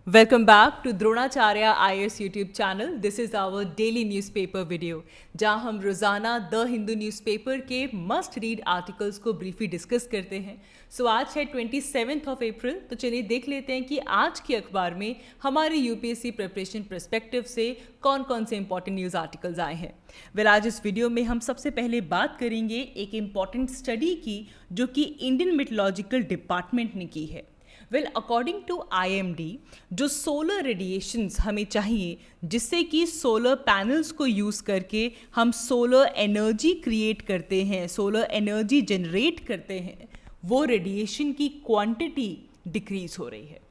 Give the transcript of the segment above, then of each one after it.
Welcome back to Dronacharya IAS YouTube channel. This is our daily newspaper video, जहां हम रोजाना the Hindu newspaper के must read articles को briefly discuss करते हैं। आज है 27 अप्रैल, तो चलिए देख लेते हैं कि आज के अखबार में हमारे यूपीएससी प्रिपरेशन पर्सपेक्टिव से कौन कौन से इंपॉर्टेंट न्यूज़ आर्टिकल्स आए हैं। आज इस वीडियो में हम सबसे पहले बात करेंगे एक इम्पॉर्टेंट स्टडी की, जो कि इंडियन मेट्रोलॉजिकल डिपार्टमेंट ने की है। अकॉर्डिंग टू IMD, जो सोलर रेडिएशंस हमें चाहिए जिससे कि सोलर पैनल्स को यूज़ करके हम सोलर एनर्जी क्रिएट करते हैं, सोलर एनर्जी जनरेट करते हैं, वो रेडिएशन की क्वांटिटी डिक्रीज हो रही है।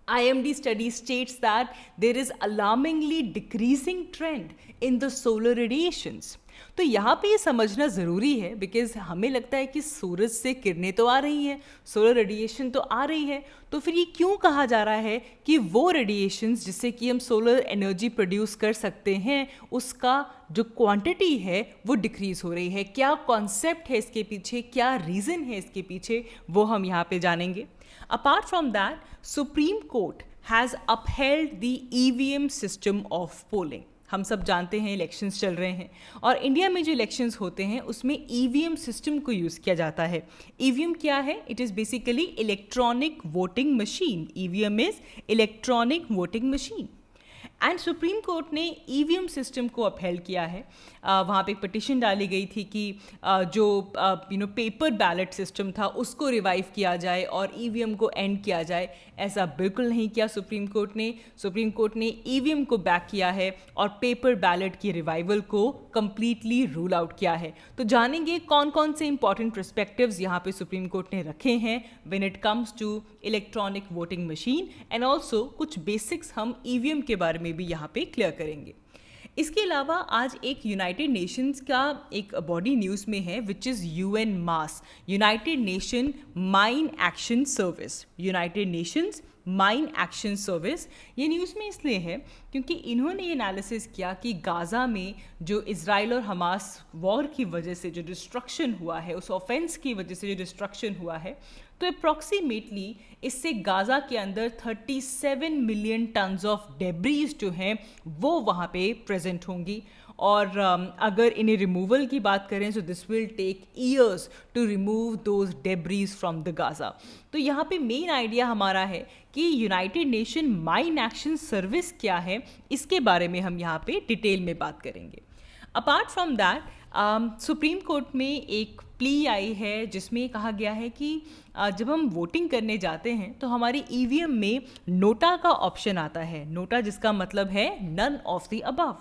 IMD study states that there is alarmingly decreasing trend in the solar radiations. तो यहाँ पे ये समझना ज़रूरी है, बिकॉज हमें लगता है कि सूरज से किरणें तो आ रही हैं, सोलर रेडिएशन तो आ रही है, तो फिर ये क्यों कहा जा रहा है कि वो रेडिएशंस जिससे कि हम सोलर एनर्जी प्रोड्यूस कर सकते हैं उसका जो क्वांटिटी है वो डिक्रीज हो रही है। क्या कॉन्सेप्ट है इसके पीछे, क्या रीज़न है इसके पीछे, वो हम यहाँ पे जानेंगे। Apart from that, Supreme Court has upheld the EVM system of polling. हम सब जानते हैं इलेक्शंस चल रहे हैं और इंडिया में जो इलेक्शंस होते हैं उसमें EVM सिस्टम को यूज़ किया जाता है। EVM क्या है? It is basically electronic voting machine. EVM is electronic voting machine. And Supreme court ने EVM सिस्टम को अपहेल्ड किया है। वहाँ पे एक पिटिशन डाली गई थी कि जो पेपर बैलेट सिस्टम था उसको रिवाइव किया जाए और EVM को एंड किया जाए। ऐसा बिल्कुल नहीं किया सुप्रीम कोर्ट ने। सुप्रीम कोर्ट ने EVM को बैक किया है और पेपर बैलेट की रिवाइवल को कंप्लीटली रूल आउट किया है। तो जानेंगे कौन कौन से इंपॉर्टेंट पर्सपेक्टिव्स यहाँ पे सुप्रीम कोर्ट ने रखे हैं when it comes to electronic voting machine, and also कुछ बेसिक्स हम EVM के बारे में भी यहाँ पे क्लियर करेंगे। इसके अलावा आज एक यूनाइटेड नेशंस का एक बॉडी न्यूज़ में है which is UN mass, United Nation Mine Action service. United Nations mine Action service, ये न्यूज़ में इसलिए है क्योंकि इन्होंने ये एनालिसिस किया कि गाज़ा में जो इज़राइल और हमास वॉर की वजह से जो डिस्ट्रक्शन हुआ है, उस ऑफेंस की वजह से जो डिस्ट्रक्शन हुआ है, तो अप्रॉक्सीमेटली इससे गाज़ा के अंदर 37 मिलियन टन्स ऑफ डेब्रीज जो हैं वो वहाँ पे प्रेजेंट होंगी। और अगर इन्हें रिमूवल की बात करें तो this will take years to remove those debris from the Gaza. तो यहाँ पे मेन आइडिया हमारा है कि United Nation Mine Action Service क्या है, इसके बारे में हम यहाँ पे डिटेल में बात करेंगे। Apart from that supreme court में एक प्ली आई है जिसमें कहा गया है कि जब हम वोटिंग करने जाते हैं तो हमारी EVM में नोटा का ऑप्शन आता है। नोटा जिसका मतलब है नन ऑफ द अबव।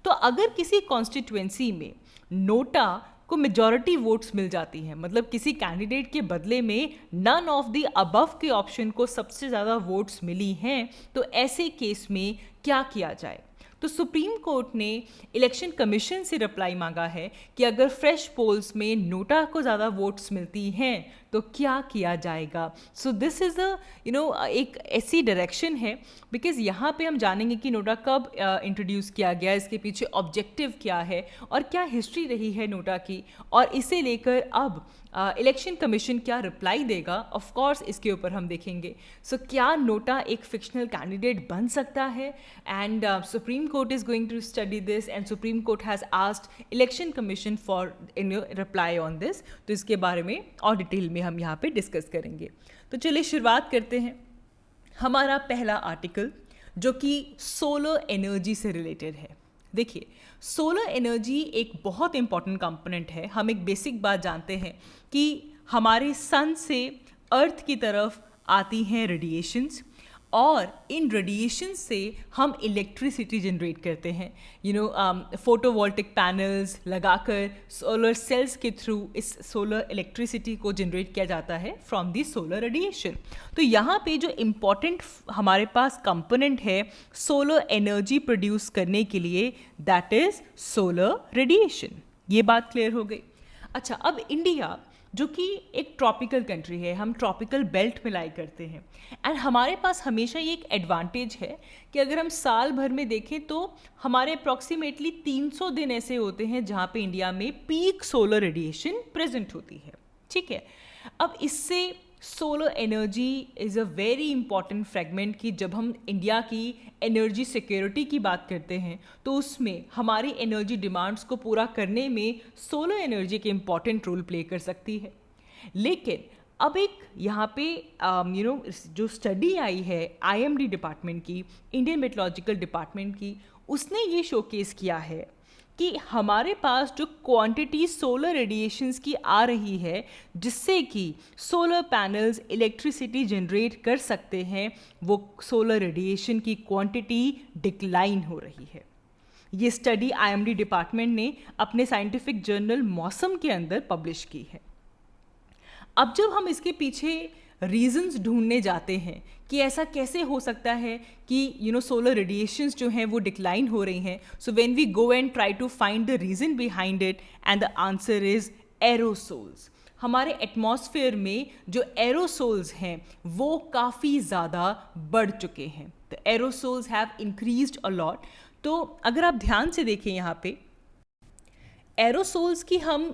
तो अगर किसी कॉन्स्टिट्यूएंसी में नोटा को मेजॉरिटी वोट्स मिल जाती हैं, मतलब किसी कैंडिडेट के बदले में नन ऑफ द अबव के ऑप्शन को सबसे ज़्यादा वोट्स मिली हैं, तो ऐसे केस में क्या किया जाए। तो सुप्रीम कोर्ट ने इलेक्शन कमीशन से रिप्लाई मांगा है कि अगर फ्रेश पोल्स में नोटा को ज़्यादा वोट्स मिलती हैं तो क्या किया जाएगा। सो दिस इज़ एक ऐसी डायरेक्शन है, बिकॉज यहाँ पे हम जानेंगे कि नोटा कब इंट्रोड्यूस किया गया, इसके पीछे ऑब्जेक्टिव क्या है और क्या हिस्ट्री रही है नोटा की, और इसे लेकर अब इलेक्शन कमीशन क्या रिप्लाई देगा, ऑफ कोर्स इसके ऊपर हम देखेंगे। सो क्या नोटा एक फिक्शनल कैंडिडेट बन सकता है, and Supreme Court is going to study this and Supreme Court has asked Election Commission for reply on this. तो इसके बारे में और डिटेल में हम यहाँ पे डिस्कस करेंगे। तो चलिए शुरुआत करते हैं। हमारा पहला आर्टिकल जो कि सोलर एनर्जी से रिलेटेड है। देखिए, सोलर एनर्जी एक बहुत इंपॉर्टेंट कंपोनेंट है। हम एक बेसिक बात जानते हैं कि हमारे सन से अर्थ की तरफ आती हैं रेडिएशंस, और इन रेडिएशन से हम इलेक्ट्रिसिटी जनरेट करते हैं। फोटोवोल्टिक पैनल्स लगाकर सोलर सेल्स के थ्रू इस सोलर इलेक्ट्रिसिटी को जनरेट किया जाता है फ्रॉम दी सोलर रेडिएशन। तो यहाँ पे जो इम्पॉर्टेंट हमारे पास कंपोनेंट है सोलर एनर्जी प्रोड्यूस करने के लिए, दैट इज़ सोलर रेडिएशन। ये बात क्लियर हो गई। अच्छा, अब इंडिया जो कि एक ट्रॉपिकल कंट्री है, हम ट्रॉपिकल बेल्ट में लाई करते हैं, एंड हमारे पास हमेशा ये एक एडवांटेज है कि अगर हम साल भर में देखें तो हमारे अप्रॉक्सीमेटली 300 दिन ऐसे होते हैं जहाँ पे इंडिया में पीक सोलर रेडिएशन प्रेजेंट होती है। ठीक है, अब इससे solar energy is a very important fragment कि जब हम इंडिया की एनर्जी सिक्योरिटी की बात करते हैं तो उसमें हमारी एनर्जी डिमांड्स को पूरा करने में सोलर एनर्जी के इम्पॉर्टेंट रोल प्ले कर सकती है। लेकिन अब एक यहाँ पे जो स्टडी आई है IMD डिपार्टमेंट की, इंडियन मेट्रोलॉजिकल डिपार्टमेंट की, उसने ये शोकेस किया है कि हमारे पास जो क्वांटिटी सोलर रेडिएशंस की आ रही है जिससे कि सोलर पैनल्स इलेक्ट्रिसिटी जनरेट कर सकते हैं, वो सोलर रेडिएशन की क्वांटिटी डिक्लाइन हो रही है। ये स्टडी IMD डिपार्टमेंट ने अपने साइंटिफिक जर्नल मौसम के अंदर पब्लिश की है। अब जब हम इसके पीछे रीजंस ढूंढने जाते हैं कि ऐसा कैसे हो सकता है कि सोलर रेडिएशंस जो हैं वो डिक्लाइन हो रही हैं, so when we go and try to find the reason behind it and the answer is aerosols. हमारे एटमॉस्फेयर में जो एरोसोल्स हैं वो काफ़ी ज़्यादा बढ़ चुके हैं। The aerosols have increased a lot. तो अगर आप ध्यान से देखें यहाँ पे एरोसोल्स की हम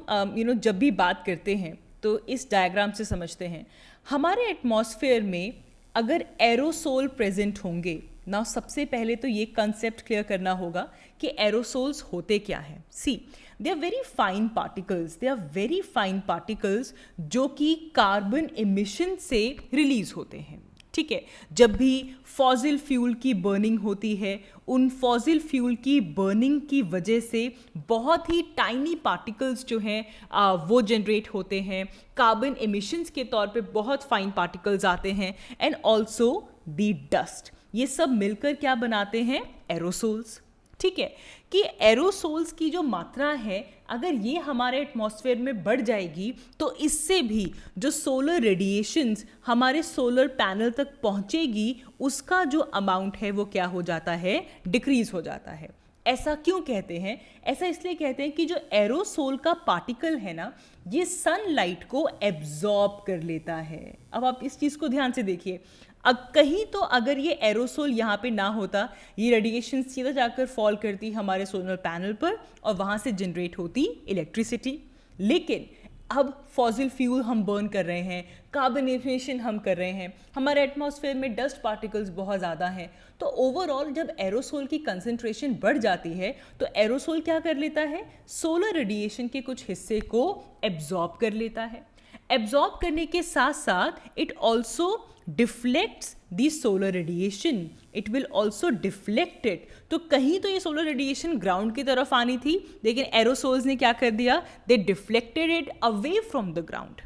जब भी बात करते हैं तो इस डायग्राम से समझते हैं हमारे एटमॉस्फेयर में अगर एरोसोल प्रेजेंट होंगे ना, सबसे पहले तो ये कंसेप्ट क्लियर करना होगा कि एरोसोल्स होते क्या हैं। See, they are very fine particles, they are very fine particles जो कि कार्बन एमिशन से रिलीज होते हैं। ठीक है, जब भी फॉसिल फ्यूल की बर्निंग होती है, उन फॉसिल फ्यूल की बर्निंग की वजह से बहुत ही टाइनी पार्टिकल्स जो हैं वो जनरेट होते हैं। कार्बन एमिशंस के तौर पे बहुत फाइन पार्टिकल्स आते हैं एंड ऑल्सो द डस्ट। ये सब मिलकर क्या बनाते हैं? एरोसोल्स। ठीक है, कि एरोसोल्स की जो मात्रा है अगर ये हमारे एटमॉस्फेयर में बढ़ जाएगी तो इससे भी जो सोलर रेडिएशंस हमारे सोलर पैनल तक पहुंचेगी उसका जो अमाउंट है वो क्या हो जाता है? डिक्रीज हो जाता है। ऐसा क्यों कहते हैं? ऐसा इसलिए कहते हैं कि जो एरोसोल का पार्टिकल है ना, ये सनलाइट को एब्जॉर्ब कर लेता है। अब आप इस चीज़ को ध्यान से देखिए, कहीं तो अगर ये एरोसोल यहाँ पे ना होता, ये रेडिएशन सीधा जाकर फॉल करती हमारे सोलर पैनल पर और वहाँ से जनरेट होती इलेक्ट्रिसिटी। लेकिन अब फॉसिल फ्यूल हम बर्न कर रहे हैं, कार्बन एमिशन हम कर रहे हैं, हमारे एटमॉस्फेयर में डस्ट पार्टिकल्स बहुत ज़्यादा हैं, तो ओवरऑल जब एरोसोल की कंसंट्रेशन बढ़ जाती है तो एरोसोल क्या कर लेता है? सोलर रेडिएशन के कुछ हिस्से को एब्जॉर्ब कर लेता है। एब्जॉर्ब करने के साथ साथ it also deflects the solar radiation, it will also deflect it. तो कहीं तो ये सोलर रेडिएशन ग्राउंड की तरफ आनी थी, लेकिन एरोसोल्स ने क्या कर दिया? They deflected it away from the ground.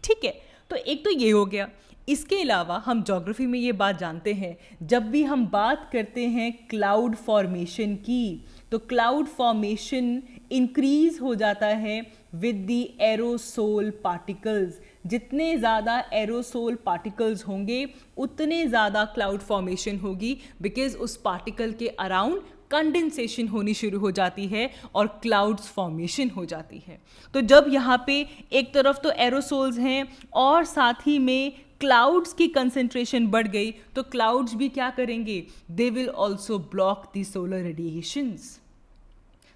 ठीक है, तो एक तो ये हो गया। इसके अलावा हम ज्योग्राफी में ये बात जानते हैं, जब भी हम बात करते हैं क्लाउड फॉर्मेशन की, तो क्लाउड फॉर्मेशन इंक्रीज हो जाता है विद द एरोसोल पार्टिकल्स। जितने ज़्यादा एरोसोल पार्टिकल्स होंगे उतने ज़्यादा क्लाउड फॉर्मेशन होगी, बिकॉज उस पार्टिकल के अराउंड कंडेंसेशन होनी शुरू हो जाती है और क्लाउड्स फॉर्मेशन हो जाती है। तो जब यहाँ पे एक तरफ तो एरोसोल्स हैं और साथ ही में क्लाउड्स की कंसेंट्रेशन बढ़ गई, तो क्लाउड्स भी क्या करेंगे? They will also block the solar radiations.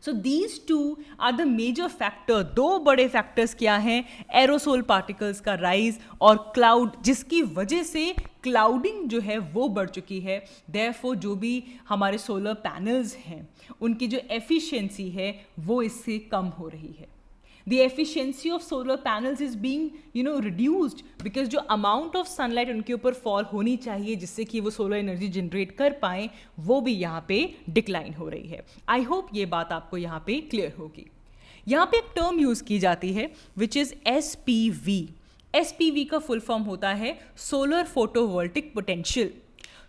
So these two are the major factor. दो बड़े फैक्टर्स क्या हैं? एरोसोल पार्टिकल्स का राइज और क्लाउड, जिसकी वजह से क्लाउडिंग जो है वो बढ़ चुकी है। देयरफॉर जो भी हमारे सोलर पैनल्स हैं उनकी जो एफिशिएंसी है वो इससे कम हो रही है। The efficiency of solar panels is being reduced because जो amount of sunlight उनके ऊपर fall होनी चाहिए जिससे कि वो solar energy generate कर पाएं, वो भी यहाँ पे decline हो रही है। I hope ये बात आपको यहाँ पे clear होगी। यहाँ पे एक term use की जाती है which is SPV। SPV का full form होता है Solar Photovoltaic Potential।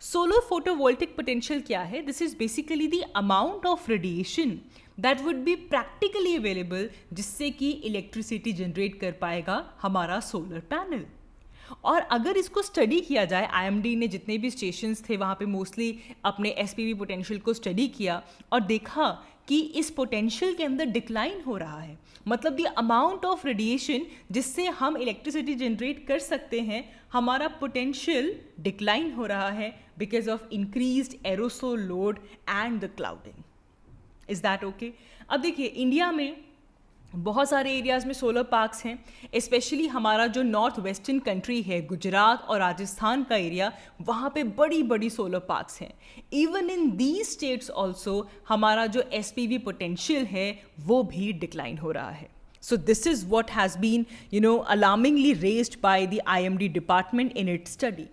Solar Photovoltaic Potential क्या है? This is basically the amount of radiation that would be practically available जिससे कि इलेक्ट्रिसिटी जनरेट कर पाएगा हमारा सोलर पैनल। और अगर इसको स्टडी किया जाए, IMD ने जितने भी स्टेशंस थे वहाँ पे मोस्टली अपने SPV पोटेंशियल को स्टडी किया और देखा कि इस पोटेंशियल के अंदर डिक्लाइन हो रहा है। मतलब द अमाउंट ऑफ रेडिएशन जिससे हम इलेक्ट्रिसिटी जनरेट कर सकते हैं, हमारा पोटेंशियल डिक्लाइन हो रहा है because of increased aerosol load and the clouding. Is that okay? अब देखिए, इंडिया में बहुत सारे एरियाज़ में सोलर पार्क्स हैं, स्पेशली हमारा जो नॉर्थ वेस्टर्न कंट्री है, गुजरात और राजस्थान का एरिया, वहाँ पे बड़ी बड़ी सोलर पार्क्स हैं. Even in these states also हमारा जो SPV पोटेंशियल है वो भी डिक्लाइन हो रहा है. So this is what has been, alarmingly raised by the IMD department in its study.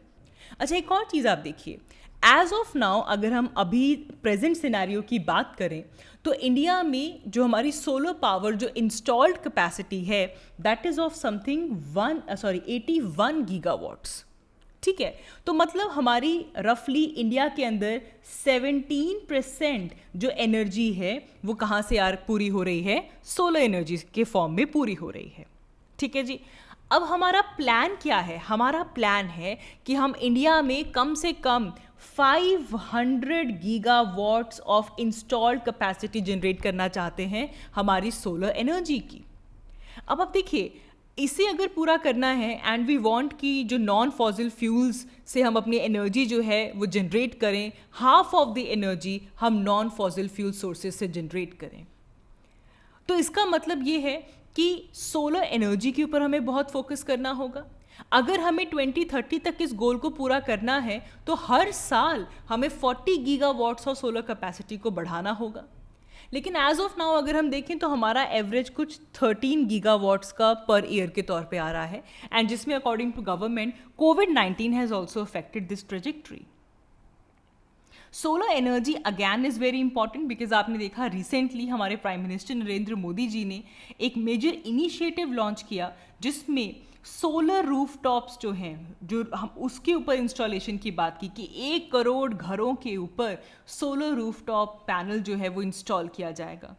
अच्छा, एक और चीज़ आप देखिए, एज ऑफ नाउ अगर हम अभी प्रेजेंट सिनेरियो की बात करें तो इंडिया में जो हमारी सोलर पावर जो इंस्टॉल्ड कैपेसिटी है that is of something 81 gigawatts. ठीक है, तो मतलब हमारी रफली इंडिया के अंदर 17% जो एनर्जी है वो कहाँ से पूरी हो रही है, सोलर एनर्जी के फॉर्म में पूरी हो रही है. ठीक है जी. अब हमारा प्लान क्या है? हमारा प्लान है कि हम इंडिया में कम से कम 500 gigawatts of installed capacity generate करना चाहते हैं हमारी सोलर एनर्जी की. अब आप देखिए, इसे अगर पूरा करना है एंड वी वांट कि जो नॉन फॉसिल फ्यूल्स से हम अपनी एनर्जी जो है वो जनरेट करें, हाफ ऑफ द एनर्जी हम नॉन फॉसिल फ्यूल सोर्सेज से जनरेट करें, तो इसका मतलब ये है कि सोलर एनर्जी के ऊपर हमें बहुत फोकस करना होगा. अगर हमें 2030 तक इस गोल को पूरा करना है तो हर साल हमें 40 गीगावाट्स ऑफ सोलर कैपेसिटी को बढ़ाना होगा. लेकिन एज ऑफ नाउ अगर हम देखें तो हमारा एवरेज कुछ 13 गीगावाट्स का पर ईयर के तौर पे आ रहा है, एंड जिसमें अकॉर्डिंग टू गवर्नमेंट कोविड-19 has also affected this trajectory. Solar energy again is very important because आपने देखा रिसेंटली हमारे प्राइम मिनिस्टर नरेंद्र मोदी जी ने एक मेजर इनिशिएटिव लॉन्च किया जिसमें सोलर रूफटॉप्स जो हैं, जो हम उसके ऊपर इंस्टॉलेशन की बात की कि 1 करोड़ घरों के ऊपर सोलर रूफटॉप पैनल जो है वो इंस्टॉल किया जाएगा.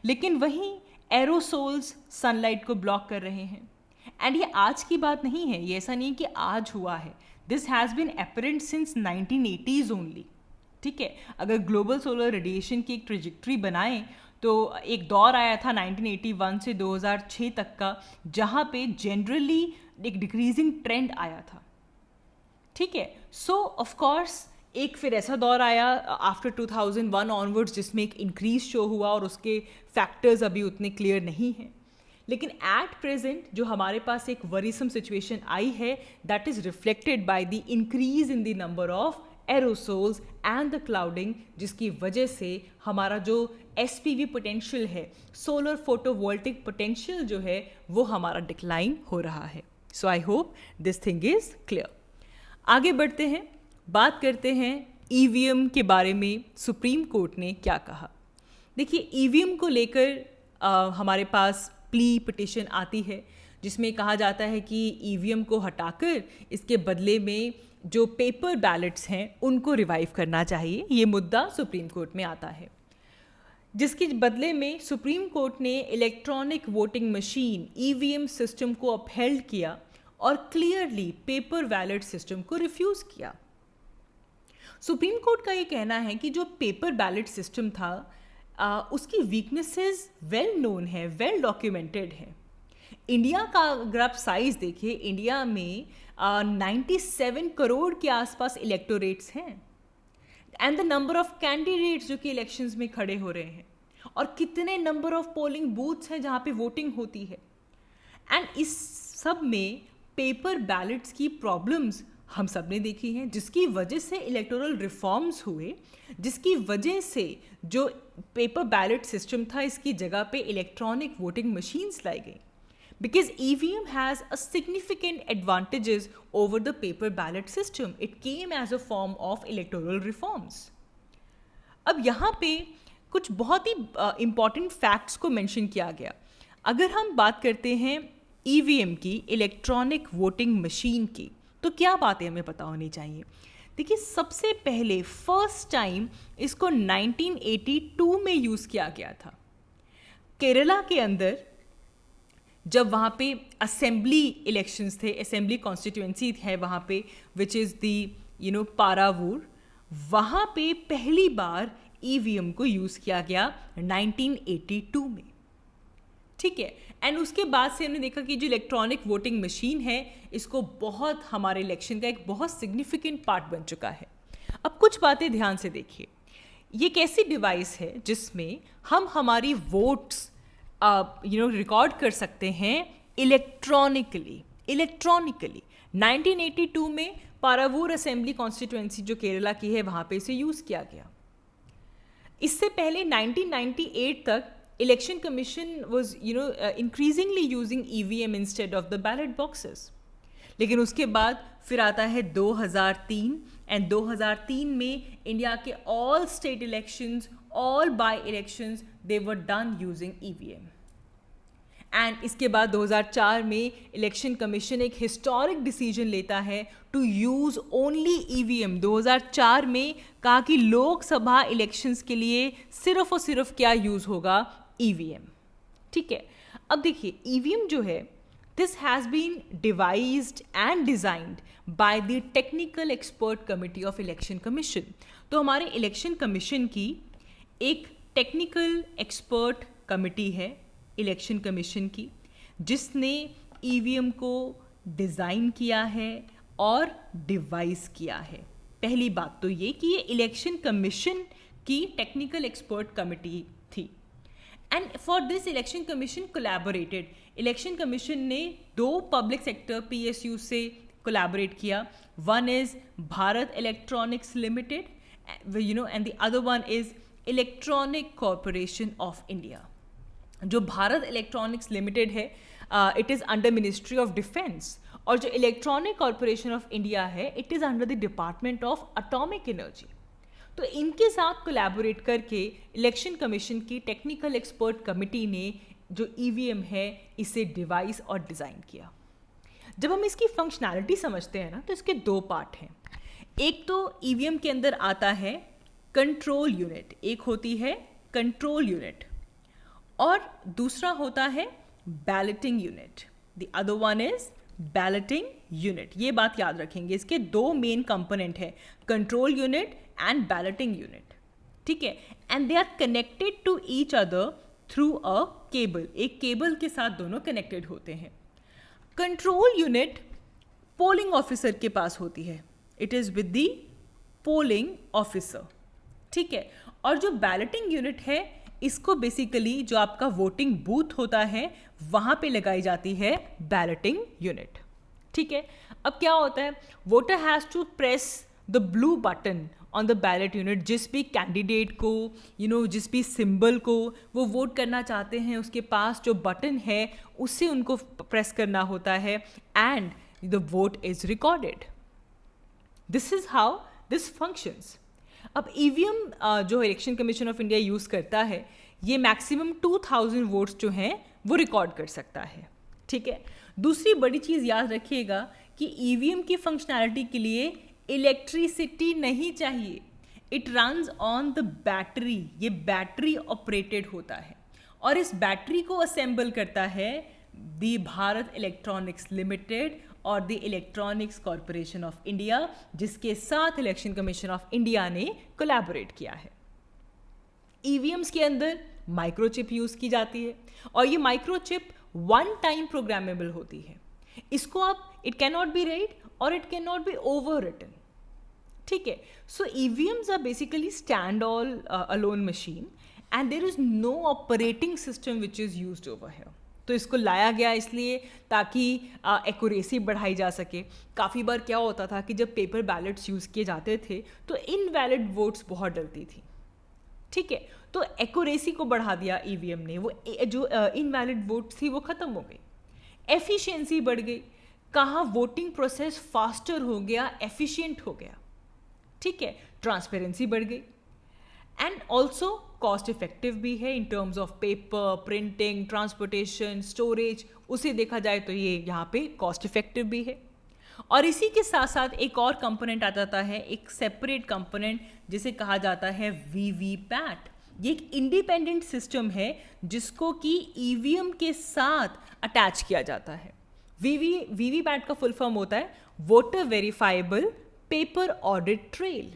लेकिन वहीं एरोसोल्स सनलाइट को ब्लॉक कर रहे हैं. एंड ये आज की बात नहीं है, ये ऐसा नहीं कि आज हुआ है. This has been apparent since 1980s only. ठीक है, अगर ग्लोबल सोलर रेडिएशन की एक ट्रेजेक्ट्री बनाएं तो एक दौर आया था 1981 से 2006 तक का जहाँ पे जनरली एक डिक्रीजिंग ट्रेंड आया था. ठीक है, सो ऑफ कोर्स एक फिर ऐसा दौर आया आफ्टर 2001 ऑनवर्ड्स जिसमें एक इंक्रीज शो हुआ और उसके फैक्टर्स अभी उतने क्लियर नहीं हैं. लेकिन एट प्रेजेंट जो हमारे पास एक वरीसम सिचुएशन आई है that is reflected by the increase in the number of aerosols and the clouding, जिसकी वजह से हमारा जो SPV पोटेंशियल है, सोलर फोटोवोल्टिक पोटेंशियल जो है वो हमारा डिक्लाइन हो रहा है. So I hope this thing is clear. आगे बढ़ते हैं, बात करते हैं EVM के बारे में सुप्रीम कोर्ट ने क्या कहा. देखिए, EVM को लेकर हमारे पास प्ली पिटिशन आती है जिसमें कहा जाता है कि EVM को हटाकर इसके बदले में जो पेपर बैलेट्स हैं उनको रिवाइव करना चाहिए. ये मुद्दा सुप्रीम कोर्ट में आता है, जिसके बदले में सुप्रीम कोर्ट ने electronic voting machine EVM system को अपहेल्ड किया और क्लियरली पेपर बैलेट सिस्टम को रिफ्यूज़ किया. सुप्रीम कोर्ट का ये कहना है कि जो पेपर बैलेट सिस्टम था उसकी वीकनेसेस वेल नोन है, वेल डॉक्यूमेंटेड है. इंडिया का अगर आप साइज देखिए, इंडिया में 97 करोड़ के आसपास इलेक्टोरेट्स हैं and the number of candidates जो कि इलेक्शंस में खड़े हो रहे हैं, और कितने नंबर ऑफ पोलिंग बूथ्स हैं जहाँ पे वोटिंग होती है. एंड इस सब में पेपर बैलेट्स की प्रॉब्लम्स हम सब ने देखी हैं, जिसकी वजह से इलेक्टोरल रिफॉर्म्स हुए, जिसकी वजह से जो पेपर बैलेट सिस्टम था इसकी जगह पे इलेक्ट्रॉनिक वोटिंग मशीन्स लाई गई. Because EVM has a significant advantages over the paper ballot system. It came as a form of electoral reforms. अब यहाँ पे कुछ बहुत ही important facts को mention किया गया. अगर हम बात करते हैं EVM की, इलेक्ट्रॉनिक वोटिंग मशीन की, तो क्या बातें हमें पता होनी चाहिए. देखिए, सबसे पहले फर्स्ट टाइम इसको 1982 में यूज़ किया गया था केरला के अंदर, जब वहाँ पे असेंबली इलेक्शंस थे, असेंबली कॉन्स्टिट्यूएंसी है वहाँ पे, विच इज़ दी पारावूर. वहाँ पे पहली बार EVM को यूज़ किया गया 1982 में. ठीक है, एंड उसके बाद से हमने देखा कि जो इलेक्ट्रॉनिक वोटिंग मशीन है इसको बहुत हमारे इलेक्शन का एक बहुत सिग्निफिकेंट पार्ट बन चुका है. अब कुछ बातें ध्यान से देखिए. ये एक ऐसी डिवाइस है जिसमें हम हमारी वोट्स रिकॉर्ड कर सकते हैं इलेक्ट्रॉनिकली। 1982 में पारावूर असेंबली कॉन्स्टिट्यूएंसी जो केरला की है वहाँ पे इसे यूज़ किया गया। इससे पहले 1998 तक election commission was increasingly using EVM instead of the ballot boxes. लेकिन उसके बाद फिर आता है 2003 एंड 2003 में इंडिया के all state elections, all by elections, they were done using EVM. And इसके बाद 2004 में इलेक्शन कमीशन एक हिस्टोरिक डिसीजन लेता है टू यूज़ ओनली ईवीएम। 2004 में कहा कि लोकसभा इलेक्शंस के लिए सिर्फ और सिर्फ क्या यूज़ होगा, ईवीएम। ठीक है, अब देखिए ईवीएम जो है, this has been devised and designed by the technical expert committee of Election Commission. तो हमारे इलेक्शन कमीशन की एक टेक्निकल एक्सपर्ट कमिटी है इलेक्शन कमीशन की, जिसने ईवीएम को डिज़ाइन किया है और डिवाइस किया है। पहली बात तो ये कि ये इलेक्शन कमीशन की टेक्निकल एक्सपर्ट कमिटी थी। And for this election commission collaborated, election commission ने 2 पब्लिक सेक्टर PSU से कोलैबोरेट किया। One is Bharat electronics limited, and the other one is electronic corporation of India. जो भारत इलेक्ट्रॉनिक्स लिमिटेड है, it is under ministry of defence, और जो electronic corporation of India है, it is under the department of atomic energy. तो इनके साथ collaborate करके election Commission की टेक्निकल एक्सपर्ट कमिटी ने जो ईवीएम है इसे डिवाइस और डिज़ाइन किया। जब हम इसकी फंक्शनैलिटी समझते हैं ना, तो इसके 2 पार्ट हैं। एक तो ईवीएम के अंदर आता है कंट्रोल यूनिट, एक होती है कंट्रोल यूनिट, और दूसरा होता है balloting unit. The other one is balloting unit. ये बात याद रखेंगे, इसके 2 मेन कंपोनेंट है, control unit and balloting unit. ठीक है, and they are connected to each other through a cable. एक केबल के साथ दोनों कनेक्टेड होते हैं। कंट्रोल यूनिट पोलिंग ऑफिसर के पास होती है, it is with the polling officer. ठीक है, और जो बैलेटिंग यूनिट है, इसको बेसिकली जो आपका वोटिंग बूथ होता है वहाँ पे लगाई जाती है बैलेटिंग यूनिट। ठीक है, अब क्या होता है, voter has to press the blue button on the ballot unit. जिस भी कैंडिडेट को जिस भी सिंबल को वो वोट करना चाहते हैं, उसके पास जो बटन है उससे उनको प्रेस करना होता है, and the vote is recorded. This is how this functions. अब ईवीएम जो election commission of India use करता है, ये मैक्सिमम 2000 वोट्स जो हैं वो रिकॉर्ड कर सकता है। ठीक है, दूसरी बड़ी चीज़ याद रखिएगा कि ईवीएम की फंक्शनैलिटी के लिए इलेक्ट्रिसिटी नहीं चाहिए, it runs on the battery. ये बैटरी ऑपरेटेड होता है, और इस बैटरी को असेंबल करता है द भारत इलेक्ट्रॉनिक्स लिमिटेड और the electronics corporation of India, जिसके साथ इलेक्शन कमीशन ऑफ इंडिया ने कोलैबोरेट किया है। ईवीएम्स के अंदर माइक्रोचिप यूज़ की जाती है, और ये माइक्रोचिप 1 टाइम प्रोग्रामेबल होती है। इसको आप, it can not be read और it can not be overwritten. ठीक है, so EVMs are basically stand all alone machine, and there is no operating system which is used over here. तो इसको लाया गया इसलिए ताकि एक्यूरेसी बढ़ाई जा सके। काफ़ी बार क्या होता था कि जब पेपर बैलेट्स यूज़ किए जाते थे तो इनवैलिड वोट्स बहुत डलती थी। ठीक है, तो एक्यूरेसी को बढ़ा दिया ईवीएम ने, वो जो इनवैलिड वोट्स थी वो ख़त्म हो गई, एफिशिएंसी बढ़ गई, कहाँ वोटिंग प्रोसेस फास्टर हो गया, एफिशिएंट हो गया। ठीक है, ट्रांसपेरेंसी बढ़ गई, एंड ऑल्सो कॉस्ट इफेक्टिव भी है in terms of paper, printing, transportation, storage. उसे देखा जाए तो ये यहाँ पे कॉस्ट इफेक्टिव भी है। और इसी के साथ साथ एक और कंपोनेंट आ जाता है, एक सेपरेट कंपोनेंट जिसे कहा जाता है वीवीपैट। ये एक इंडिपेंडेंट सिस्टम है जिसको कि ईवीएम के साथ अटैच किया जाता है। वीवीपैट का फुल फॉर्म होता है voter verifiable paper audit trail.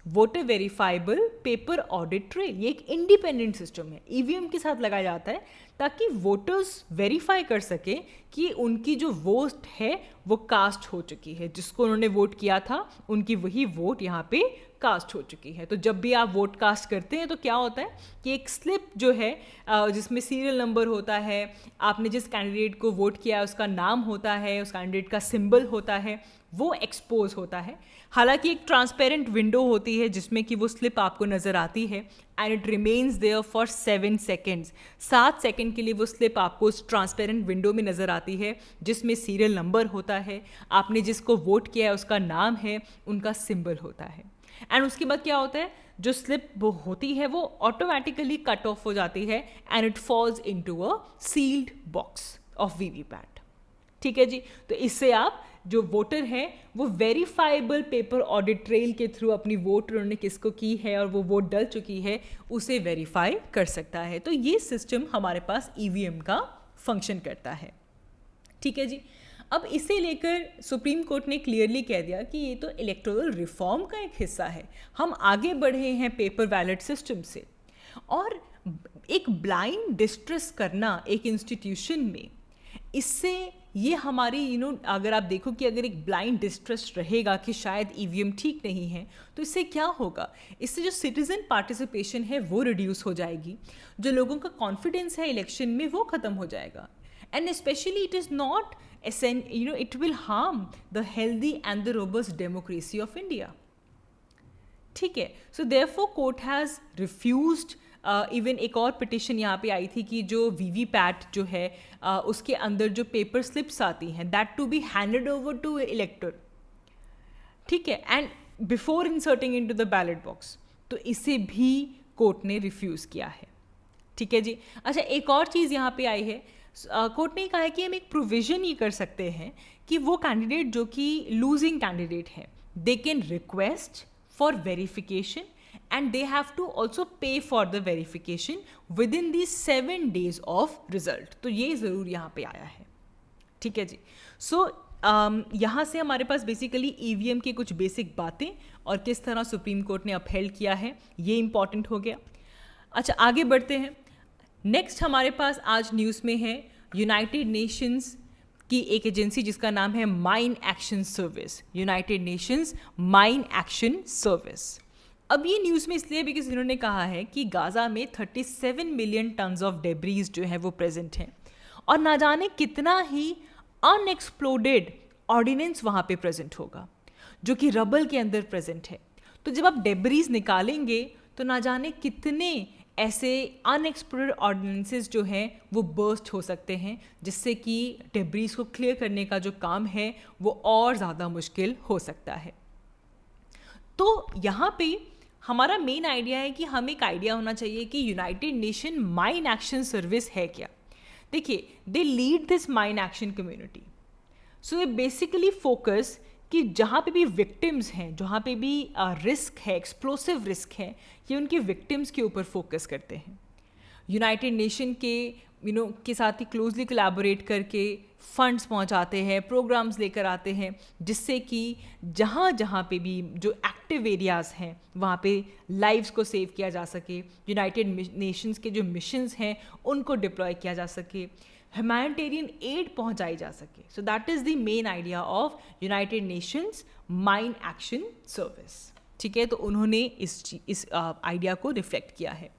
Voter verifiable paper audit trail, ये एक इंडिपेंडेंट सिस्टम है, ईवीएम के साथ लगाया जाता है ताकि वोटर्स वेरीफाई कर सके कि उनकी जो वोट है वो कास्ट हो चुकी है, जिसको उन्होंने वोट किया था उनकी वही वोट यहाँ पे कास्ट हो चुकी है। तो जब भी आप वोट कास्ट करते हैं तो क्या होता है कि एक स्लिप जो है जिसमें सीरियल नंबर होता है, आपने जिस कैंडिडेट को वोट किया है उसका नाम होता है, उस कैंडिडेट का सिंबल होता है, वो एक्सपोज होता है। हालांकि एक ट्रांसपेरेंट विंडो होती है जिसमें कि वो स्लिप आपको नज़र आती है and it remains there for 7 seconds. 7 second के लिए वो स्लिप आपको उस ट्रांसपेरेंट विंडो में नज़र आती है जिसमें सीरियल नंबर होता है, आपने जिसको वोट किया है उसका नाम है, उनका सिंबल होता है। एंड उसके बाद क्या होता है, जो स्लिप वो होती है वो ऑटोमेटिकली कट ऑफ हो जाती है and it falls into a sealed box of VVPAT. ठीक है जी। तो इससे आप जो वोटर है वो वेरीफाइबल पेपर ऑडिट ट्रेल के थ्रू अपनी वोट उन्होंने किसको की है और वो वोट डल चुकी है उसे वेरीफाई कर सकता है। तो ये सिस्टम हमारे पास ईवीएम का फंक्शन करता है। ठीक है जी। अब इसे लेकर सुप्रीम कोर्ट ने क्लियरली कह दिया कि ये तो इलेक्टोरल रिफॉर्म का एक हिस्सा है, हम आगे बढ़े हैं पेपर बैलेट सिस्टम से। और एक ब्लाइंड डिस्ट्रस्ट करना एक इंस्टीट्यूशन में, इससे ये हमारी अगर आप देखो कि अगर एक ब्लाइंड डिस्ट्रस्ट रहेगा कि शायद ईवीएम ठीक नहीं है, तो इससे क्या होगा, इससे जो सिटीजन पार्टिसिपेशन है वो रिड्यूस हो जाएगी, जो लोगों का कॉन्फिडेंस है इलेक्शन में वो ख़त्म हो जाएगा। And specially it is not it will harm the healthy and the robust democracy of India. ठीक है। So therefore court has refused even एक और पिटिशन यहाँ पे आई थी कि जो वीवीपैट जो है उसके अंदर जो पेपर स्लिप्स आती हैं that to be handed over to elector. ठीक है। And before inserting into the ballot box, तो इसे भी कोर्ट ने रिफ्यूज़ किया है। ठीक है जी। अच्छा, एक और चीज़ यहाँ पे आई है, कोर्ट ने कहा है कि हम एक प्रोविज़न ये कर सकते हैं कि वो कैंडिडेट जो कि लूजिंग कैंडिडेट है, they can request for verification and they have to also pay for the verification within the 7 days of result. तो ये ज़रूर यहाँ पे आया है। ठीक है जी। सो यहाँ से हमारे पास बेसिकली ईवीएम की कुछ बेसिक बातें और किस तरह सुप्रीम कोर्ट ने अपहेल्ड किया है ये इंपॉर्टेंट हो गया। अच्छा, आगे बढ़ते हैं। नेक्स्ट हमारे पास आज न्यूज़ में है यूनाइटेड नेशंस की एक एजेंसी जिसका नाम है mine Action service, United Nations mine Action service. अब ये न्यूज़ में इसलिए बिकॉज इन्होंने कहा है कि गाज़ा में 37 मिलियन टन्स ऑफ डेब्रीज जो है वो प्रेजेंट हैं और ना जाने कितना ही अनएक्सप्लोडेड ऑर्डिनेंस वहाँ पे प्रेजेंट होगा जो कि रबल के अंदर प्रेजेंट है। तो जब आप डेब्रीज निकालेंगे तो ना जाने कितने ऐसे अनएक्सप्लोर्ड ऑर्डिनेंसेस जो हैं वो बर्स्ट हो सकते हैं, जिससे कि डेब्रीज को क्लियर करने का जो काम है वो और ज़्यादा मुश्किल हो सकता है। तो यहाँ पे हमारा मेन आइडिया है कि हमें एक आइडिया होना चाहिए कि United Nation Mine Action service है क्या। देखिए, they lead this mine action community. So they basically focus कि जहाँ पे भी विक्टिम्स हैं, जहाँ पे भी रिस्क है, एक्सप्लोसिव रिस्क है, ये उनके विक्टिम्स के ऊपर फोकस करते हैं। यूनाइटेड नेशन के के साथ ही क्लोजली कोलैबोरेट करके फंड्स पहुँचाते हैं, प्रोग्राम्स लेकर आते हैं, जिससे कि जहाँ जहाँ पे भी जो एक्टिव एरियाज़ हैं वहाँ पे लाइव्स को सेव किया जा सके, यूनाइटेड नेशंस के जो मिशंस हैं उनको डिप्लॉय किया जा सके, ह्यूमैनिटेरियन एड पहुंचाई जा सके। सो that is the main idea of United Nations mine Action service. ठीक है। तो उन्होंने इस आइडिया को रिफ्लेक्ट किया है।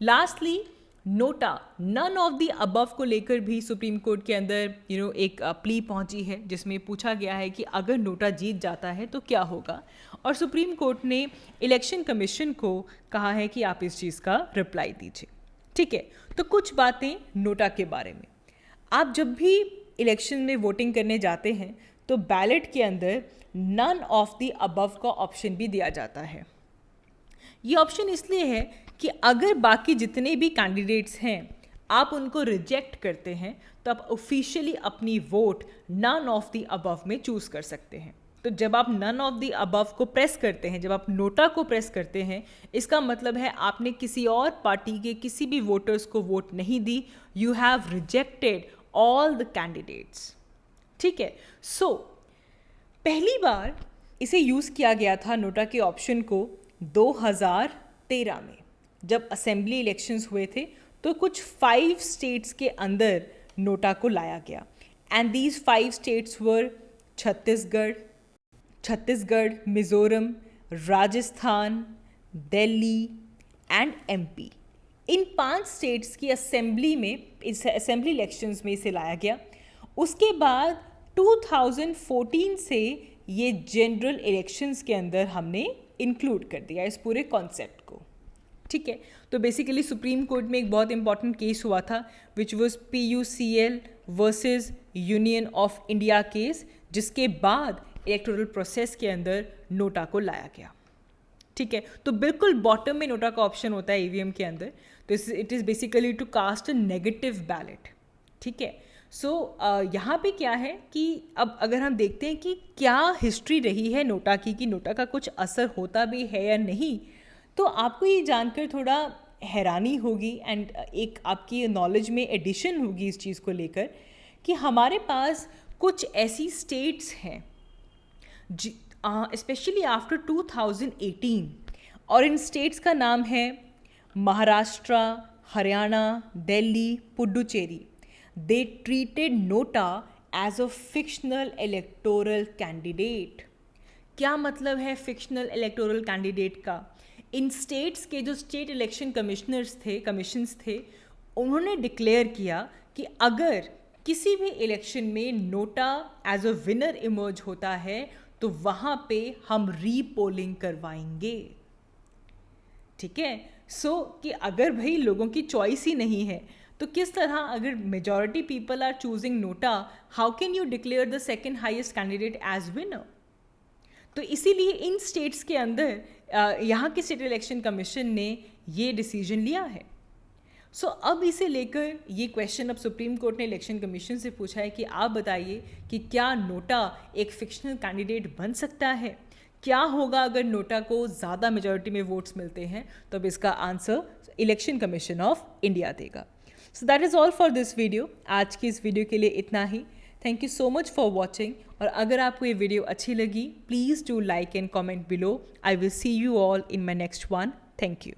Lastly, NOTA none of the above को लेकर भी सुप्रीम कोर्ट के अंदर एक प्ली पहुंची है जिसमें पूछा गया है कि अगर नोटा जीत जाता है तो क्या होगा, और सुप्रीम कोर्ट ने इलेक्शन कमीशन को कहा है कि आप इस चीज़ का रिप्लाई दीजिए। ठीक है। तो कुछ बातें नोटा के बारे में, आप जब भी इलेक्शन में वोटिंग करने जाते हैं तो बैलेट के अंदर नन ऑफ द अबव का ऑप्शन भी दिया जाता है। ये ऑप्शन इसलिए है कि अगर बाकी जितने भी कैंडिडेट्स हैं आप उनको रिजेक्ट करते हैं तो आप ऑफिशियली अपनी vote none of the above में चूज़ कर सकते हैं। तो जब आप नन ऑफ द अबव को प्रेस करते हैं, जब आप नोटा को प्रेस करते हैं, इसका मतलब है आपने किसी और पार्टी के किसी भी वोटर्स को वोट नहीं दी, you have rejected all the candidates. ठीक है। सो पहली बार इसे यूज़ किया गया था नोटा के ऑप्शन को 2013 में जब असेंबली इलेक्शंस हुए थे, तो कुछ 5 स्टेट्स के अंदर नोटा को लाया गया and these 5 states were Chhattisgarh, Mizoram, Rajasthan, Delhi and MP. In 5 states की असेंबली इलेक्शंस में इसे लाया गया। उसके बाद 2014 से ये जनरल इलेक्शंस के अंदर हमने इंक्लूड कर दिया इस पूरे कॉन्सेप्ट को। ठीक है, तो बेसिकली सुप्रीम कोर्ट में एक बहुत इंपॉर्टेंट केस हुआ था which was PUCL versus union of India case, जिसके बाद इलेक्टोरल प्रोसेस के अंदर नोटा को लाया गया। ठीक है, तो बिल्कुल बॉटम में नोटा का ऑप्शन होता है EVM के अंदर। तो it is basically to cast a negative ballot. ठीक है, सो यहाँ पे क्या है कि अब अगर हम देखते हैं कि क्या हिस्ट्री रही है नोटा की, कि नोटा का कुछ असर होता भी है या नहीं, तो आपको ये जानकर थोड़ा हैरानी होगी एंड एक आपकी नॉलेज में एडिशन होगी इस चीज़ को लेकर कि हमारे पास कुछ ऐसी स्टेट्स हैं स्पेशली आफ्टर 2018, और इन स्टेट्स का नाम है Maharashtra, Haryana, Delhi, Puducherry. They treated NOTA as a fictional electoral candidate. क्या मतलब है फिक्शनल इलेक्टोरल कैंडिडेट का? इन स्टेट्स के जो स्टेट इलेक्शन कमीशंस थे, उन्होंने डिक्लेयर किया कि अगर किसी भी इलेक्शन में NOTA as a winner emerge होता है तो वहाँ पे हम रीपोलिंग करवाएंगे। ठीक है, सो कि अगर भाई लोगों की चॉइस ही नहीं है तो किस तरह, अगर majority people are choosing NOTA, how can you declare the second highest candidate as winner? तो इसीलिए इन स्टेट्स के अंदर यहाँ के स्टेट इलेक्शन कमीशन ने ये डिसीजन लिया है। सो अब इसे लेकर ये क्वेश्चन अब सुप्रीम कोर्ट ने इलेक्शन कमीशन से पूछा है कि आप बताइए कि क्या नोटा एक फिक्शनल कैंडिडेट बन सकता है? क्या होगा अगर नोटा को ज़्यादा मेजॉरिटी में वोट्स मिलते हैं? तो अब इसका answer election commission of India देगा। So that is all for this video. आज की इस वीडियो के लिए इतना ही। Thank you so much for watching. और अगर आपको ये वीडियो अच्छी लगी, please do like and comment below. I will see you all in my next one. Thank you.